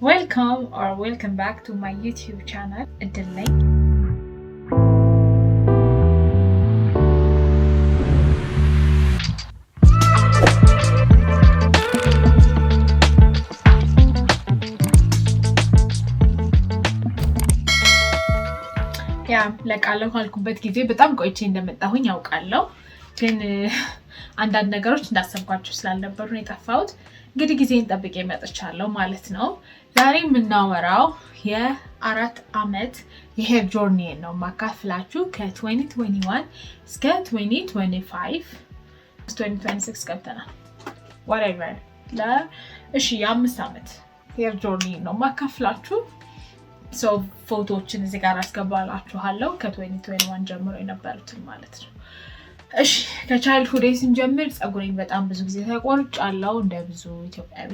Welcome back to my YouTube channel. እድልኝ ለቃለው ካልኩበት ጊዜ በጣም ቆይቼ እንደመጣሁኝ ያውቃለሁ። ግን አንዳንድ ነገሮች እንዳሰብኳቸው ስላልነበሩ ነው የጠፋሁት። እንግዲህ ጊዜን ጠብቄ መጥቻለሁ ማለት ነው። ዛሬ የምናወራው የ4 ዓመት የሄር ጆርኒ ነው ማካፍላችሁ ከ2021 እስከ 2025 2026 ገብተናል whatever የ5 ዓመት ሄር ጆርኒ ነው ማካፍላችሁ። ፎቶዎችን እዚህ ጋር አስገባላችኋለሁ ከ2021 ጀምሮ የነበሩትን ማለት ነው። እሺ ከቻይልድሁድ ስንጀምር ፀጉሬን በጣም ብዙ ጊዜ ተቆርጫለሁ። እንደ ብዙ ኢትዮጵያዊ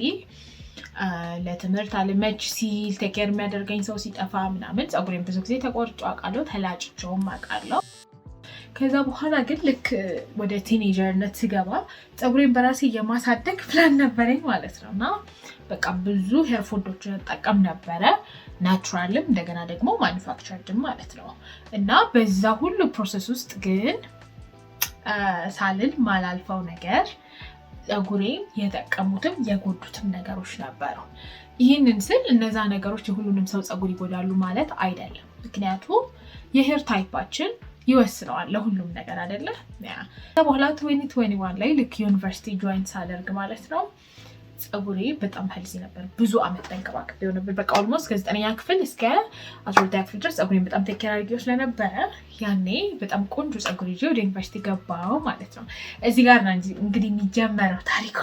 ለትምህርት አልመች ሲል ቴኬር የሚያደርገኝ ሰው ሲጠፋ ምናምን ፀጉሬን ብዙ ጊዜ ተቆርጬ አውቃለሁ፣ ተላጭቼውም አውቃለሁ። ከዛ በኋላ ግን ልክ ወደ ቲኔጀርነት ስገባ ፀጉሬን በራሴ የማሳደግ ፕላን ነበረኝ ማለት ነው። እና በቃ ብዙ ሄር ፎዶችን እጠቀም ነበረ፣ ናቹራልም እንደገና ደግሞ ማኑፋክቸርድም ማለት ነው። እና በዛ ሁሉ ፕሮሰስ ውስጥ ግን ሳልል ማላልፈው ነገር ፀጉሬን የጠቀሙትም የጎዱትም ነገሮች ነበሩ። ይህንን ስል እነዛ ነገሮች የሁሉንም ሰው ፀጉር ይጎዳሉ ማለት አይደለም። ምክንያቱም የሄር ታይፓችን ይወስነዋል ለሁሉም ነገር አይደለ? በኋላ 2021 ላይ ልክ ዩኒቨርሲቲ ጆይን ሳደርግ ማለት ነው ፀጉሬ በጣም ሄልዚ ነበር። ብዙ አመት ተንከባክቤው ነበር። በቃ ኦልሞስት ከ9ኛ ክፍል እስከ 12ኛ ክፍል ድረስ ፀጉሬን በጣም ቴኬር አድርጌው ስለነበረ ያኔ በጣም ቆንጆ ፀጉር ይዤ ወደ ዩኒቨርሲቲ ገባው ማለት ነው። እዚህ ጋር ነው እንግዲህ የሚጀመረው ታሪኩ።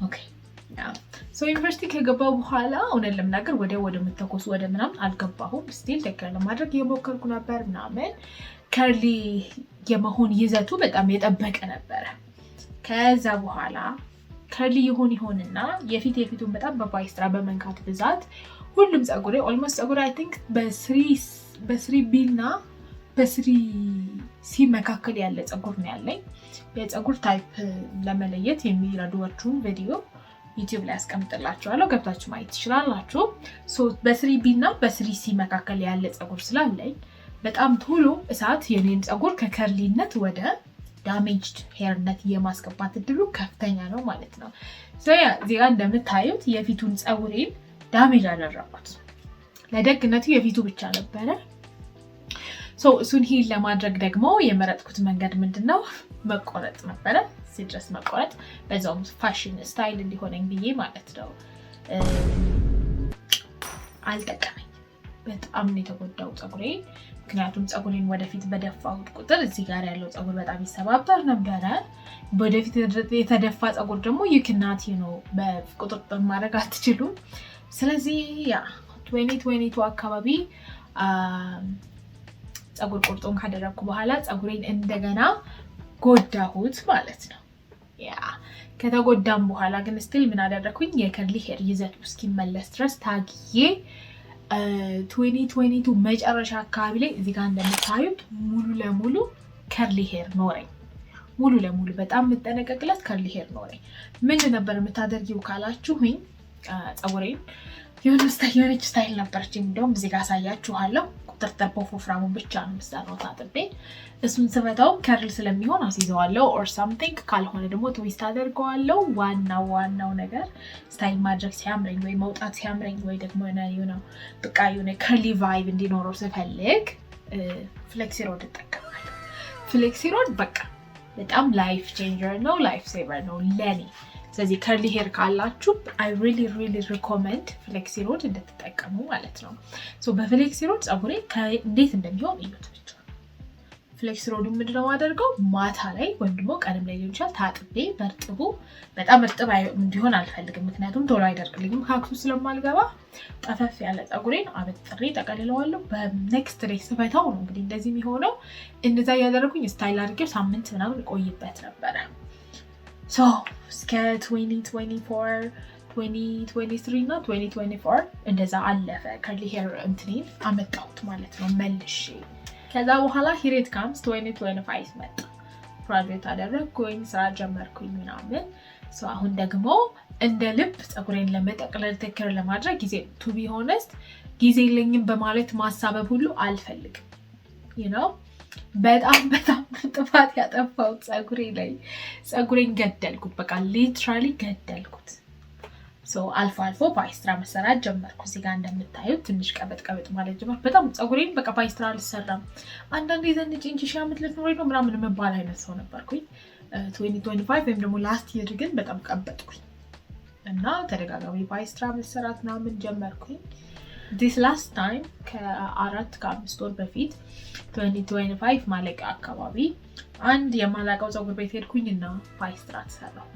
ኦኬ ዩኒቨርሲቲ ከገባው በኋላ እውነት ለመናገር ወደ መተኮስ ወደ ምናምን አልገባሁም። ስቲል ቴኬር ለማድረግ እየሞከርኩ ነበር ምናምን። ከርሊ የመሆን ይዘቱ በጣም የጠበቀ ነበረ። ከዛ በኋላ ከርሊ ይሆንና የፊቱን በጣም በባይስትራ በመንካት ብዛት ሁሉም ፀጉሬ ኦልሞስት ፀጉሬ አይ ቲንክ በስሪ ቢ እና በስሪ ሲ መካከል ያለ ፀጉር ነው ያለኝ። የፀጉር ታይፕ ለመለየት የሚረዱዋችሁን ቪዲዮ ዩቲዩብ ላይ አስቀምጥላችኋለሁ፣ ገብታችሁ ማየት ትችላላችሁ። በስሪ ቢ እና በስሪ ሲ መካከል ያለ ፀጉር ስላለኝ በጣም ቶሎ እሳት የኔን ፀጉር ከከርሊነት ወደ ዳሜጅድ ሄርነት የማስገባት እድሉ ከፍተኛ ነው ማለት ነው። እዚህ ጋር እንደምታዩት የፊቱን ፀጉሬን ዳሜጅ አደረኩት። ለደግነቱ የፊቱ ብቻ ነበረ። እሱን ሂል ለማድረግ ደግሞ የመረጥኩት መንገድ ምንድነው? መቆረጥ ነበረ። ሲድረስ መቆረጥ፣ በዛውም ፋሽን ስታይል እንዲሆነኝ ብዬ ማለት ነው። አልጠቀመኝ። በጣም ነው የተጎዳው ፀጉሬ። ምክንያቱም ፀጉሬን ወደፊት በደፋሁት ቁጥር እዚህ ጋር ያለው ፀጉር በጣም ይሰባበር ነበረ። ወደፊት የተደፋ ፀጉር ደግሞ ይክናት ነው በቁጥጥር ማድረግ አትችሉም። ስለዚህ 2022 አካባቢ ፀጉር ቁርጡን ካደረግኩ በኋላ ፀጉሬን እንደገና ጎዳሁት ማለት ነው። ከተጎዳም በኋላ ግን ስቲል ምን አደረኩኝ? የከርሊ ሄር ይዘቱ እስኪመለስ ድረስ ታግዬ 2022 መጨረሻ አካባቢ ላይ እዚህ ጋር እንደምታዩት ሙሉ ለሙሉ ከርሊ ሄር ኖረኝ። ሙሉ ለሙሉ በጣም የምጠነቀቅለት ከርሊ ሄር ኖረኝ። ምንድን ነበር የምታደርጊው ካላችሁኝ፣ ፀጉሬን የሆነች ስታይል ነበረች። እንደውም እዚህ ጋር አሳያችኋለሁ። ቁጥርጥር በወፍራሙ ብቻ ነው የምሰራው ታጥቤ። እሱን ስፈታው ከርል ስለሚሆን አስይዘዋለሁ ኦር ሳምቲንግ፣ ካልሆነ ደግሞ ትዊስት አደርገዋለሁ። ዋናው ነገር ስታይል ማድረግ ሲያምረኝ ወይ መውጣት ሲያምረኝ ወይ ደግሞ በቃ ከርሊ ቫይብ እንዲኖረው ስፈልግ ፍሌክሲሮድ እጠቀማለሁ። ፍሌክሲሮድ በቃ በጣም ላይፍ ቼንጀር ነው፣ ላይፍ ሴቨር ነው ለኔ። ስለዚህ ከርሊ ሄር ካላችሁ I really recommend ፍሌክሲሮድ እንድትጠቀሙ ማለት ነው። በፍሌክሲሮድ ፀጉሬ እንዴት እንደሚሆን እዩት ብቻ። ፍሌክሲሮዱ ምንድነው ማደርገው? ማታ ላይ ወይም ደግሞ ቀንም ላይ ሊሆን ይችላል ታጥቤ በእርጥቡ፣ በጣም እርጥብ እንዲሆን አልፈልግም ምክንያቱም ቶሎ አይደርቅልኝም ካክሱ ስለማልገባ። ጠፈፍ ያለ ፀጉሬን አበጥሬ ጠቀልለዋለሁ። በኔክስት ዴይ ስፈታው ነው እንግዲህ እንደዚህ የሚሆነው። እንደዛ እያደረኩኝ ስታይል አድርጌው ሳምንት ምናምን ቆይበት ነበረ። እስከ 2024 2023 እና 2024 እንደዛ አለፈ። ከርሊ ሄር እንትኔን አመጣሁት ማለት ነው መልሼ። ከዛ በኋላ ሂር ኢት ካምስ 2025 መጣ። ፕራይቬት አደረግኩኝ፣ ስራ ጀመርኩኝ ምናምን። አሁን ደግሞ እንደ ልብ ፀጉሬን ለመጠቅለል ቴክር ለማድረግ ቱ ቢ ሆነስት ጊዜ የለኝም በማለት ማሳበብ ሁሉ አልፈልግም። በጣም ጥፋት ያጠፋው ፀጉሬን ገደልኩት። በቃ ሊትራሊ ገደልኩት። አልፎ አልፎ ፓይስትራ መሰራት ጀመርኩ። እዚህ ጋር እንደምታዩት ትንሽ ቀበጥ ማለት ጀመርኩ። በጣም ፀጉሬን በቃ ፓይስትራ አልሰራም። አንዳንዴ ዘንጭ እንጂ ሺህ ዓመት ልትኖሪ ነው ምናምን የምባል አይነት ሰው ነበርኩኝ። 2025 ወይም ደግሞ ላስት ይር ግን በጣም ቀበጥኩኝ እና ተደጋጋሚ ፓይስትራ መሰራት ምናምን ጀመርኩኝ። this last time ከ4-5 ወር በፊት 2025 ማለቂያ አካባቢ አንድ የማላውቀው ፀጉር ቤት ሄድኩኝና ፓይስትራ ተሰራው።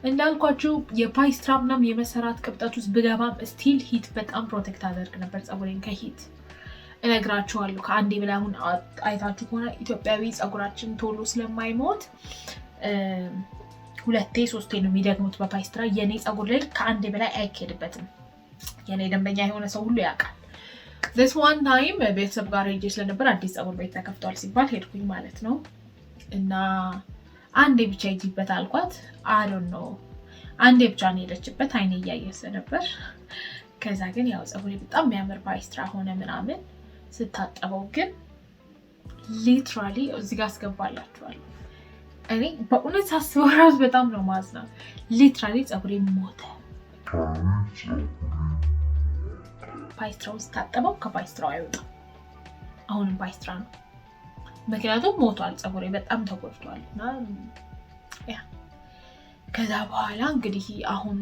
እንዳልኳችሁ የፓይስትራ ምናምን የመሰራት ቅብጠት ውስጥ ብገባም ስቲል ሂት በጣም ፕሮቴክት አደርግ ነበር ፀጉሬን ከሂት። እነግራችኋለሁ ከአንዴ በላይ አሁን አይታችሁ ከሆነ ኢትዮጵያዊ ፀጉራችን ቶሎ ስለማይሞት 2-3 ነው የሚደግሙት በፓይስትራ። የኔ ፀጉር ላይ ከአንዴ በላይ አይኬድበትም። የኔ ደንበኛ የሆነ ሰው ሁሉ ያውቃል። this one time ቤተሰብ ጋር ሄጄ ስለነበር አዲስ ፀጉር ቤት ተከፍቷል ሲባል ሄድኩኝ ማለት ነው እና አንዴ ብቻ ሄጂበት አልኳት። I don't know አንዴ ብቻ ነው ሄደችበት። አይኔ እያየሰ ነበር። ከዛ ግን ያው ፀጉሬ በጣም የሚያምር ፓይስትራ ሆነ ምናምን። ስታጠበው ግን ሊትራሊ እዚህ ጋር አስገባላችኋለሁ። እኔ በእውነት ሳስበው ራሱ በጣም ነው ማዝነው። ሊትራሊ ፀጉሬ ሞተ። ፓይስትራው ስታጠበው ከፓይስትራው አይወጣም። አሁንም ፓይስትራ ነው። ምክንያቱም ሞቷል ፀጉሬ በጣም ተጎድቷል። እና ከዛ በኋላ እንግዲህ አሁን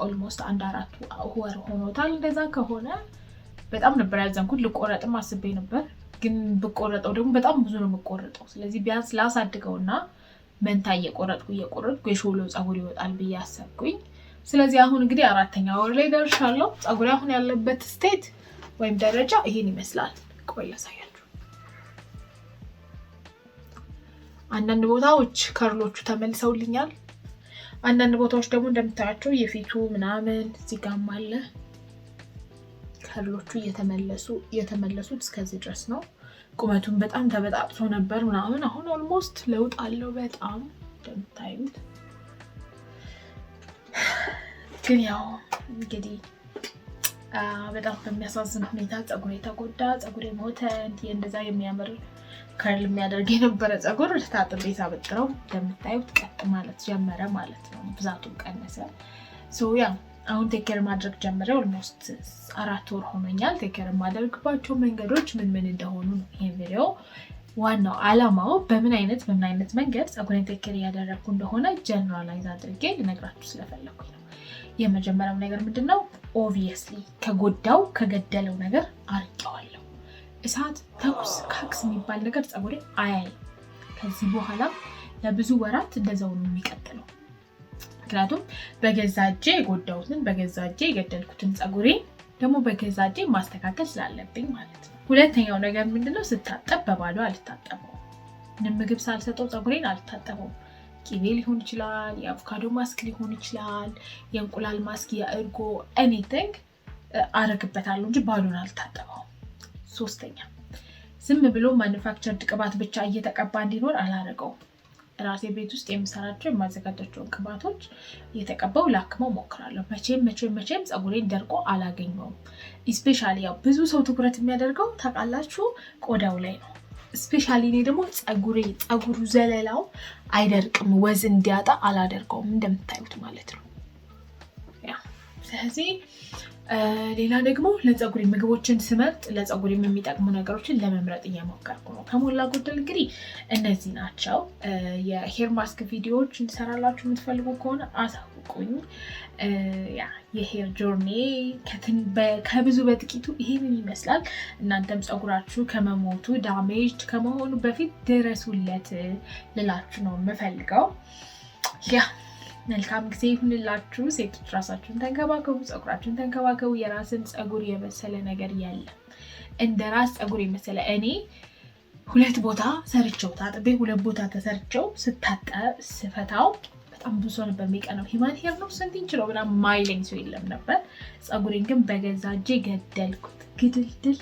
ኦልሞስት 1-4 ወር ሆኖታል። እንደዛ ከሆነ በጣም ነበር ያዘንኩት። ልቆረጥም አስቤ ነበር፣ ግን ብቆረጠው ደግሞ በጣም ብዙ ነው የምቆረጠው። ስለዚህ ቢያንስ ላሳድገውና መንታ እየቆረጥኩ የሾሎ ፀጉር ይወጣል ብዬ አሰብኩኝ። ስለዚህ አሁን እንግዲህ 4ኛ ወር ላይ ደርሻለሁ። ፀጉሬ አሁን ያለበት ስቴት ወይም ደረጃ ይሄን ይመስላል። ቆይ ላሳያችሁ። አንዳንድ ቦታዎች ከርሎቹ ተመልሰውልኛል። አንዳንድ ቦታዎች ደግሞ እንደምታያቸው የፊቱ ምናምን እዚህ ጋርም አለ። ከርሎቹ እየተመለሱት እስከዚህ ድረስ ነው። ቁመቱን በጣም ተበጣጥሶ ነበር ምናምን። አሁን ኦልሞስት ለውጥ አለው በጣም እንደምታዩት። ግን ያው እንግዲህ በጣም በሚያሳዝን ሁኔታ ፀጉሬ ተጎዳ፣ ፀጉሬ ሞተ። እንደዛ የሚያምር ከርል የሚያደርግ የነበረ ፀጉር ታጥቤ ሳበጥረው እንደምታዩት ቀጥ ማለት ጀመረ ማለት ነው። ብዛቱም ቀነሰ። ያ አሁን ቴክር ማድረግ ጀምሬ ኦልሞስት 4 ወር ሆኖኛል። ቴክር ማድረግባቸው መንገዶች ምን እንደሆኑ ነው ይሄ ቪዲዮ። ዋናው ዓላማው በምን አይነት መንገድ ፀጉሬን ቴክር እያደረግኩ እንደሆነ ጀነራላይዝ አድርጌ ልነግራችሁ ስለፈለኩኝ ነው። የመጀመሪያው ነገር ምንድነው? ኦብቪየስሊ ከገደለው ነገር አርቄዋለሁ። እሳት፣ ተኩስ፣ ካክስ የሚባል ነገር ፀጉሬ አያይም። ከዚህ በኋላ ለብዙ ወራት እንደዛው ነው የሚቀጥለው። ምክንያቱም በገዛ እጄ የጎዳሁትን በገዛ እጄ የገደልኩትን ፀጉሬ ደግሞ በገዛ እጄ ማስተካከል ስላለብኝ ማለት ነው። ሁለተኛው ነገር ምንድነው? ስታጠብ በባዶ አልታጠበው። ምንም ምግብ ሳልሰጠው ፀጉሬን አልታጠበው። ቂቤ ሊሆን ይችላል፣ የአቮካዶ ማስክ ሊሆን ይችላል፣ የእንቁላል ማስክ፣ የእርጎ ኤኒቲንግ አረግበታለሁ እንጂ ባዶን አልታጠበው። ሶስተኛ ዝም ብሎ ማኑፋክቸርድ ቅባት ብቻ እየተቀባ እንዲኖር አላረገውም። ራሴ ቤት ውስጥ የምሰራቸው የማዘጋጃቸውን ቅባቶች እየተቀባው ላክመው ሞክራለሁ። መቼም ፀጉሬን ደርቆ አላገኘውም። ስፔሻሊ ያው ብዙ ሰው ትኩረት የሚያደርገው ታውቃላችሁ ቆዳው ላይ ነው። ስፔሻሊ እኔ ደግሞ ፀጉሩ ዘለላው አይደርቅም፣ ወዝ እንዲያጣ አላደርገውም እንደምታዩት ማለት ነው። ስለዚህ ሌላ ደግሞ ለፀጉሬ ምግቦችን ስመርጥ ለፀጉሬ የሚጠቅሙ ነገሮችን ለመምረጥ እየሞከርኩ ነው። ከሞላ ጎደል እንግዲህ እነዚህ ናቸው። የሄር ማስክ ቪዲዮዎች እንድሰራላችሁ የምትፈልጉ ከሆነ አሳውቁኝ። የሄር ጆርኒ ከብዙ በጥቂቱ ይሄንን ይመስላል። እናንተም ፀጉራችሁ ከመሞቱ ዳሜጅ ከመሆኑ በፊት ድረሱለት ልላችሁ ነው የምፈልገው። መልካም ጊዜ ይሁንላችሁ። ሴቶች ራሳችሁን ተንከባከቡ፣ ፀጉራችሁን ተንከባከቡ። የራስን ፀጉር የመሰለ ነገር የለም። እንደ ራስ ፀጉር የመሰለ እኔ 2 ቦታ ሰርቸው ታጥቤ 2 ቦታ ተሰርቸው ስታጠብ ስፈታው በጣም ብዙ ሰው ነበር የሚቀናው። ሂማን ሄር ነው ስንት ኢንች ነው ብላ ማይለኝ ሰው የለም ነበር። ፀጉሬን ግን በገዛ እጄ ገደልኩት፣ ግድልድል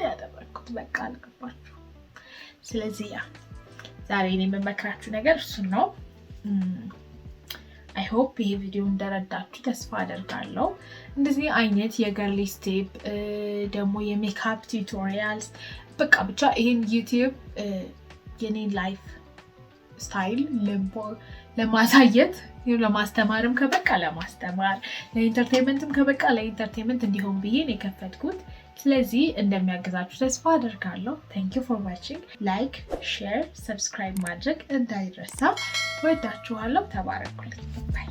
ያደረግኩት። በቃ አልገባችሁ። ስለዚህ ዛሬ እኔ የምመክራችሁ ነገር እሱን ነው። I አይ ሆፕ ይሄ ቪዲዮ እንደረዳችሁ ተስፋ አደርጋለሁ። እንደዚህ አይነት የገርሊ ስቴፕ ደግሞ የሜካፕ ቱቶሪያልስ በቃ ብቻ ይሄን ዩቲዩብ የኔን ላይፍ ስታይል ለማሳየት ለማስተማርም ከበቃ ለማስተማር ለኢንተርቴንመንትም ከበቃ ለኢንተርቴንመንት እንዲሆን ብዬ ነው የከፈትኩት። ስለዚህ እንደሚያግዛችሁ ተስፋ አደርጋለሁ። ታንክ ዩ ፎር ዋቺንግ። ላይክ፣ ሼር፣ ሰብስክራይብ ማድረግ እንዳይረሳ። ወዳችኋለሁ። ተባረኩልኝ። ባይ